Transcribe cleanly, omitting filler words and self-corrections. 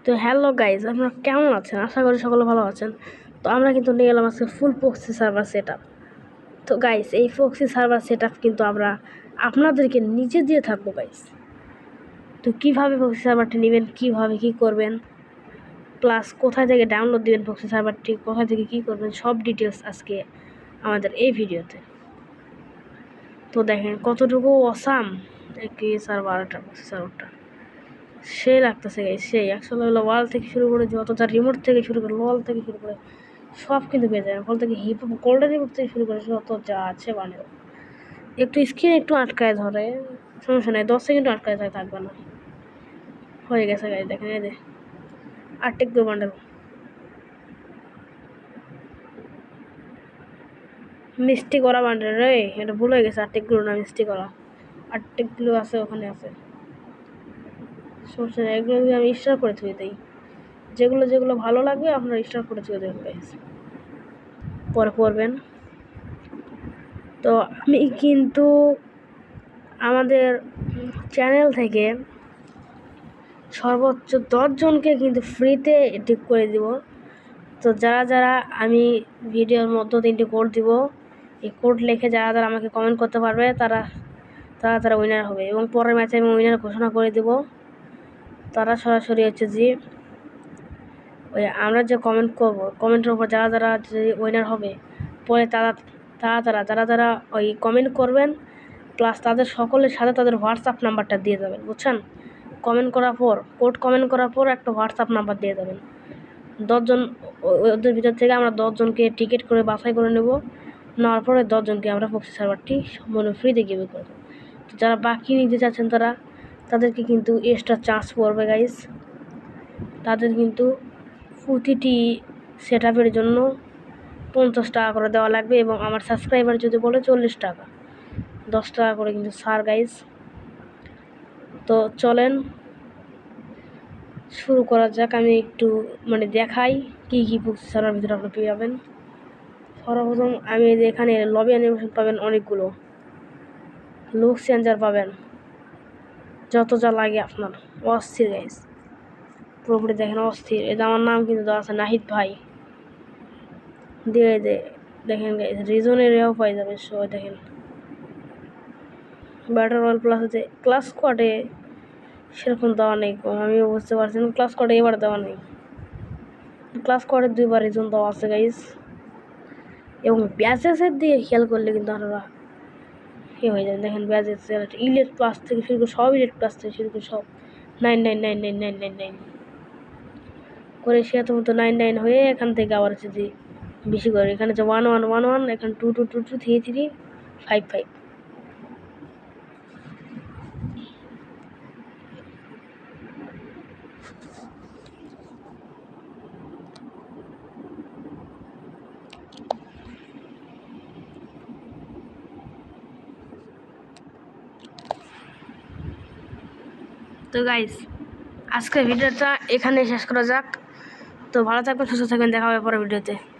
তো hello guys, আপনারা কেমন আছেন? আশা করি সকলে ভালো আছেন। তো আমরা কিন্তু নিয়ে এলাম আজকে ফুল প্রক্সি সার্ভার সেট আপ। তো গাইজ, এই প্রক্সি সার্ভার সেট আপ কিন্তু আমরা আপনাদেরকে নিজে দিয়ে থাকবো গাইজ। তো কীভাবে প্রক্সি সার্ভারটি নেবেন, কীভাবে কী করবেন, প্লাস কোথায় থেকে ডাউনলোড দেবেন প্রক্সি সার্ভারটি, কোথায় থেকে কী করবেন, সব ডিটেলস আজকে আমাদের এই ভিডিওতে। তো দেখেন কতটুকু অসাম কি সার্ভারটা, প্রক্সি সার্ভারটা সেই লাগতেছে গাইজ, সেই একশো ওয়াল থেকে শুরু করে যত তার রিমোট থেকে শুরু করে ওয়াল থেকে শুরু করে সব কিন্তু পেয়ে যাবেন। ফল থেকে হিপ হপ গোল্ডেন রিমোট থেকে শুরু করে যত যা আছে বানিয়ে একটু স্ক্রিন একটু আটকায় ধরে, সমস্যা নেই, 10 সেকেন্ড আটকায় যায়, থাকবে না। হয়ে গেছে গাইজ, দেখেন এই যে আর্টিকগুলো বান্ডেল মিষ্টি করা বান্ডেল রে, এটা ভুল হয়ে গেছে, আর্টিকগুলো না মিষ্টি করা, আর্টিকগুলো আছে ওখানে আছে, সমস্যা নেই। এগুলো আমি স্টার করে থুয়ে দিই, যেগুলো যেগুলো ভালো লাগবে আপনারা স্টার করে থুয়ে দেবেন গাইজ, পরে করবেন। তো আমি কিন্তু আমাদের চ্যানেল থেকে সর্বোচ্চ 10 জনকে কিন্তু ফ্রিতে এটি করে দিব। তো যারা যারা আমি ভিডিওর মধ্যে 3টি কোড দিব, এই কোড লিখে যারা যারা আমাকে কমেন্ট করতে পারবে তারা তারা উইনার হবে, এবং পরের ম্যাচে আমি উইনার ঘোষণা করে দেব। তারা সরাসরি হচ্ছে যে ওই আমরা যে কমেন্ট করব, কমেন্টের উপর যারা যারা যে উইনার হবে, পরে যারা যারা ওই কমেন্ট করবেন প্লাস তাদের সকলের সাথে তাদের হোয়াটসঅ্যাপ নাম্বারটা দিয়ে যাবেন, বুঝছেন? কমেন্ট করার পর কমেন্ট করার পর একটা হোয়াটসঅ্যাপ নাম্বার দিয়ে যাবেন। 10 জন, ওদের ভিতর থেকে আমরা 10 জনকে টিকিট করে বাছাই করে নেব, নেওয়ার পরে 10 জনকে আমরা প্রক্সি সার্ভারটি সম্পূর্ণ ফ্রিতে গিভ করে দেবো। তো যারা বাকি নিতে চাচ্ছেন তাদেরকে কিন্তু এক্সট্রা চার্জ পড়বে গাইজ। তাদের কিন্তু প্রতিটি সেট আপের জন্য 50 টাকা করে দেওয়া লাগবে, এবং আমার সাবস্ক্রাইবার যদি বলে 40 টাকা, 10 টাকা করে কিন্তু ছাড় গাইজ। তো চলেন শুরু করা যাক। আমি একটু দেখাই কী কী প্রক্সি সার্ভার ভিতরে আপনি পেয়ে যাবেন। সর্বপ্রথম আমি এখানে লবি অ্যানিমেশন পাবেন, অনেকগুলো লুক চেঞ্জার পাবেন, যত যা লাগে আপনার, অস্থির গাইজ, পুরোপুরি দেখেন অস্থির। এটা আমার নাম কিন্তু দেওয়া আছে নাহিদ ভাই দিয়ে দেখেন গাইজ, রিজনের এও পাই যাবে। সো দেখেন ব্যাটার ওয়াল প্লাস আছে, ক্লাস স্কোয়াডে সেরকম দেওয়া নেই, আমিও বুঝতে পারছি না, ক্লাস স্কোয়াডে এবার দেওয়া নেই, ক্লাস স্কোয়াডে 2বার রিজন দেওয়া আছে গাইজ। এবং ব্যাচেসের দিকে খেয়াল করলে কিন্তু আপনারা হয়ে যাবে। দেখেন ব্যাচেস ইলেট প্লাস থেকে শুরু করে সব, ইলেট প্লাস থেকে শুরু করে সব 99999999 করে সে তো 99 হয়ে এখান থেকে আবার হচ্ছে যে বেশি করে, এখানে হচ্ছে 1111, এখানে 2222 3355। তো গাইস, আজকের ভিডিওটা এখানে শেষ করা যাক। তো ভালো থাকবেন, সুস্থ থাকবেন, দেখা হবে পরের ভিডিওতে।